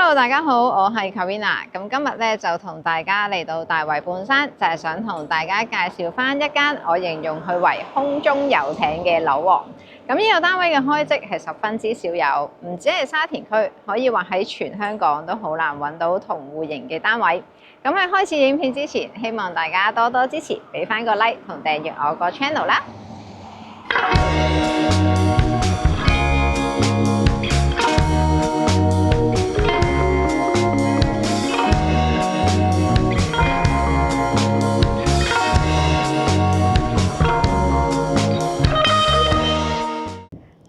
Hello， 大家好，我係 Karina。咁今日咧就同大家嚟到大圍半山，就係想同大家介紹翻一間我形容佢為空中遊艇嘅樓王。咁呢個單位嘅開積係十分之少有，唔止係沙田區，可以話喺全香港都好難揾到同戶型嘅單位。咁喺開始影片之前，希望大家多多支持，俾翻個 like 同訂閱我個 channel 啦。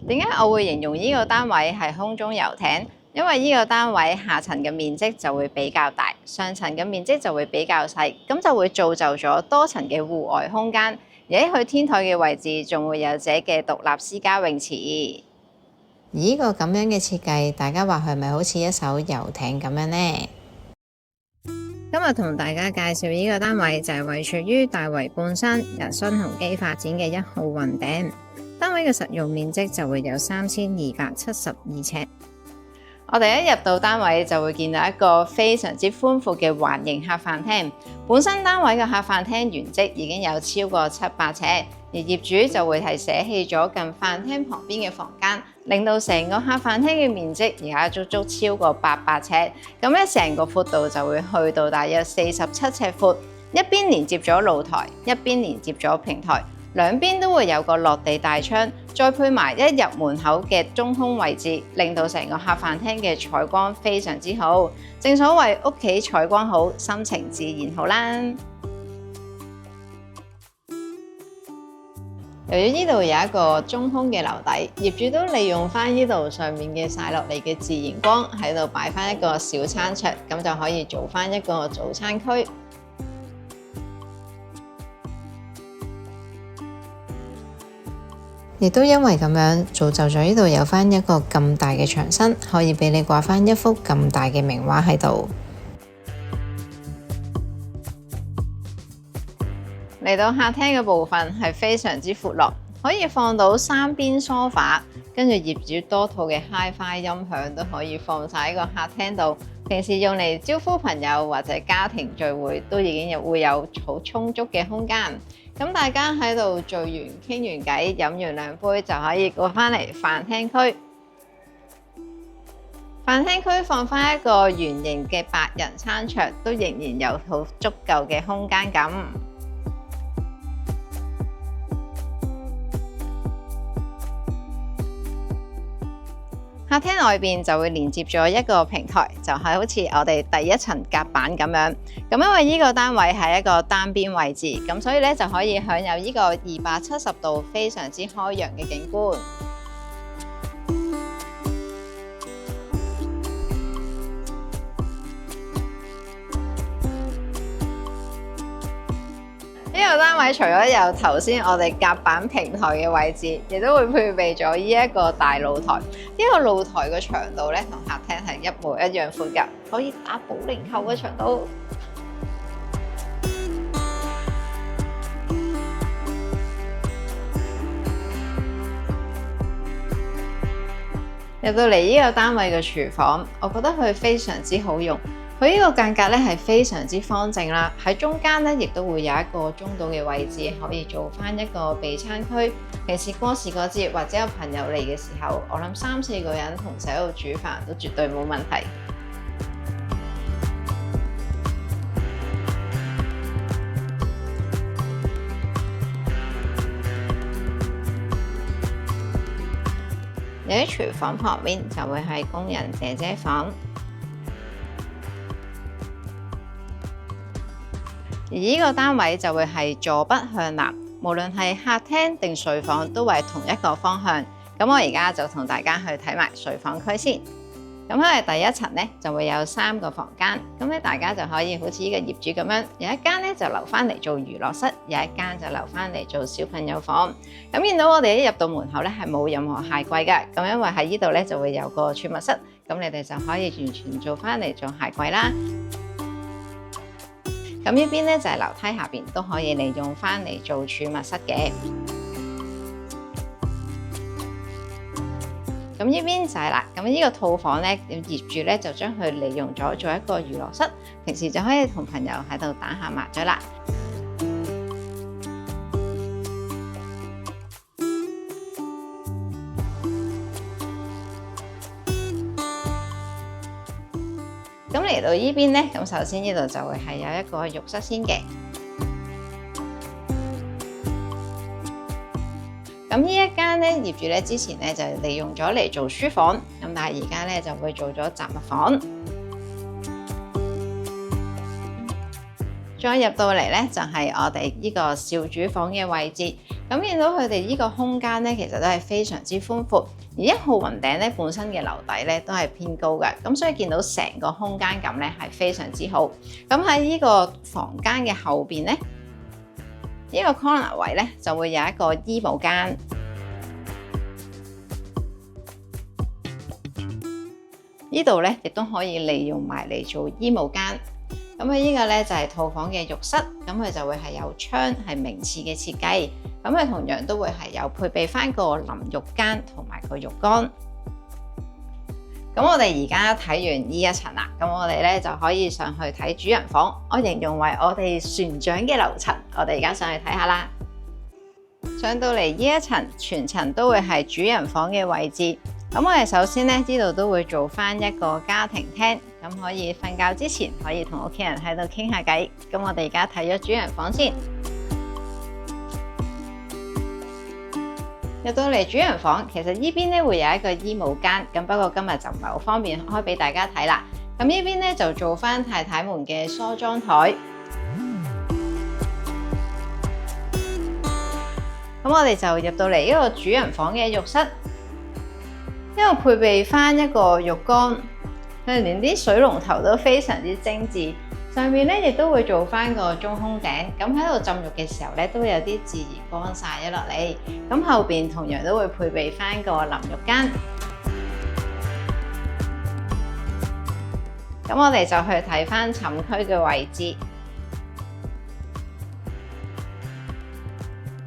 點解我會形容呢個單位係空中遊艇？因為呢個單位下層嘅面積就會比較大，上層嘅面積就會比較細，咁就會造就咗多層嘅戶外空間。而喺佢天台嘅位置，仲會有自己嘅獨立私家泳池。而呢個咁樣嘅設計，大家話係咪好似一艘遊艇咁樣呢？今日同大家介紹呢個單位就係位處於大圍半山由新鴻基發展嘅1號雲頂。單位嘅實用面積就會有3272尺。我哋一入到單位就會見到一個非常之寬闊嘅環形客飯廳。本身單位嘅客飯廳原積已經有超過700尺，而業主就會係捨棄咗近飯廳旁邊嘅房間，令到成個客飯廳嘅面積而家足足超過800尺。咁咧成個闊度就會去到大約47尺闊，一邊連接咗露台，一邊連接咗平台。兩邊都會有個落地大窗，再配埋一入門口嘅中空位置，令到成個客飯廳嘅採光非常之好。正所謂屋企採光好，心情自然好啦。由於呢度有一個中空嘅樓底，業主都利用翻呢度上面嘅曬落嚟嘅自然光，喺度擺翻一個小餐桌，咁就可以做翻一個早餐區。亦都因為咁樣造就咗呢度有翻一個咁大嘅牆身，可以俾你掛翻一幅咁大嘅名畫喺度。嚟到客廳嘅部分係非常之闊落，可以放到3邊梳化，跟住業主多套嘅 Hi-Fi 音響都可以放晒喺個客廳度。平時用嚟招呼朋友或者家庭聚會都已經會有好充足嘅空間。咁大家喺度聚完傾完偈，飲完2杯就可以過返嚟飯廳區。飯廳區放返一個圓形嘅8人餐桌，都仍然有好足夠嘅空間感。客廳外邊就會連接咗一個平台，就係好似我哋第一層甲板咁樣。咁因為呢個單位係一個單邊位置，咁所以咧就可以享有呢個270度非常之開揚嘅景觀。呢個單位除咗有頭先我哋甲板平台嘅位置，亦都會配備咗呢一個大露台。呢個露台嘅長度咧同客廳係一模一樣闊㗎，可以打保齡球嘅長度。入到嚟呢個單位嘅廚房，我覺得佢非常之好用。佢呢個間隔咧係非常之方正啦，喺中間咧亦都會有一個中島嘅位置，可以做翻一個備餐區。平時過時過節或者有朋友嚟嘅時候，我諗3-4個人同時喺度煮飯都絕對冇問題。有啲廚房旁邊就會係工人姐姐房。而呢個單位就會係坐北向南，無論係客廳定睡房都會係同一個方向。咁我而家就同大家去睇埋睡房區先。咁喺第一層咧就會有3個房間，咁咧大家就可以好似呢個業主咁樣，有一間咧就留翻嚟做娛樂室，有一間就留翻嚟做小朋友房。咁見到我哋一入到門口咧係冇任何鞋櫃嘅，咁因為喺呢度咧就會有個儲物室，咁你哋就可以完全做翻嚟做鞋櫃啦。咁呢邊咧就係樓梯下邊都可以利用翻嚟做儲物室嘅。咁呢呢邊就係啦，咁呢個套房咧，業主咧就將佢利用咗做一個娛樂室，平時就可以同朋友喺度打下麻雀啦。咁嚟到呢邊咧，咁首先呢度就會係有一個浴室先嘅。咁呢一間咧，業主咧之前咧就利用咗嚟做書房，咁但係而家咧就會做咗雜物房。再入到嚟咧，就係我哋呢個少主房嘅位置。咁見到佢哋呢個空間咧，其實都係非常之寬闊。而1號雲頂咧本身嘅樓底咧都係偏高嘅，咁所以見到成個空間感咧係非常之好。咁喺呢個房間嘅後邊咧，呢個 corner 位咧就會有一個衣帽間。呢度咧亦都可以利用埋嚟做衣帽間。咁佢呢個咧就係套房嘅浴室，咁佢就會係有窗，係明廁嘅設計。咁佢同樣都會係有配備翻個淋浴間同埋個浴缸。咁我哋而家睇完呢一層啦，咁我哋咧就可以上去睇主人房。我形容為我哋船長嘅樓層，我哋而家上去睇下啦。上到嚟呢一層，全層都會係主人房嘅位置。咁我哋首先咧呢度都會做翻一個家庭廳，咁可以瞓覺之前可以同屋企人喺度傾下偈。咁我哋而家睇咗主人房先。入到嚟主人房，其實呢邊咧會有一個衣帽間，咁不過今日就唔係好方便開俾大家睇啦。咁呢邊咧就做翻太太們嘅梳妝台。咁我哋就入到嚟呢個主人房嘅浴室，因為配備翻一個浴缸，佢哋連啲水龍頭都非常之精緻。上面咧亦都會做翻個中空頂，咁喺度浸浴嘅時候咧都有啲自然光曬咗落嚟。咁後邊同樣都會配備翻個淋浴間。咁我哋就去睇翻寢區嘅位置，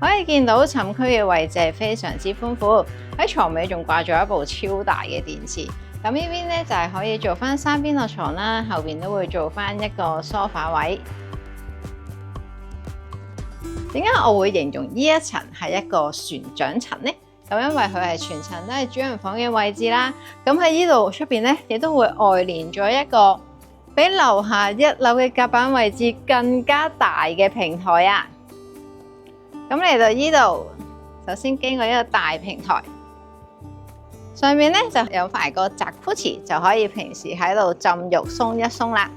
可以見到寢區嘅位置係非常之寬闊，喺床尾仲掛咗一部超大嘅電視。咁呢邊咧就係可以做翻3邊落床啦，後邊都會做翻一個梳化位。點解我會形容呢一層係一個船長層呢？咁因為佢係全層都係主人房嘅位置啦。咁喺呢度出邊咧，亦都會外連咗一個比樓下1樓嘅甲板位置更加大嘅平台啊！咁嚟到呢度，首先經過一個大平台。上面咧就有埋個jacuzzi，就可以平時喺度浸浴鬆一鬆啦。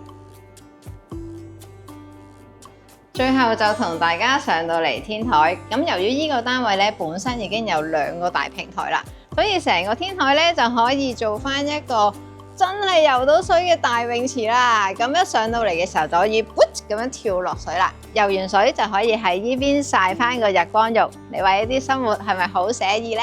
最後就同大家上到嚟天台。咁由於呢個單位咧本身已經有2個大平台啦，所以成個天台咧就可以做翻一個真係游到水嘅大泳池啦。咁一上到嚟嘅時候就可以噗咁樣跳落水啦。游完水就可以喺呢邊曬翻個日光浴。你話呢啲生活係咪好寫意呢？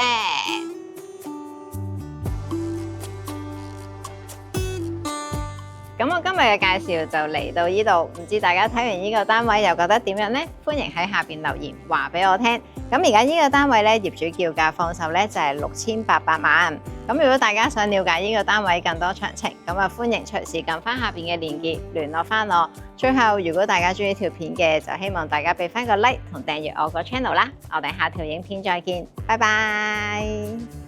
咁我今日嘅介紹就嚟到呢度，唔知大家睇完呢個單位又覺得點樣呢？歡迎喺下邊留言話俾我聽。咁而家呢個單位咧，業主叫價放售咧就係6800萬。咁如果大家想了解呢個單位更多詳情，咁啊歡迎隨時撳翻下邊嘅連結聯絡翻我。最後，如果大家中意條片嘅，就希望大家俾翻個 like 同訂閱我個 channel 啦。我哋下條影片再見，拜拜。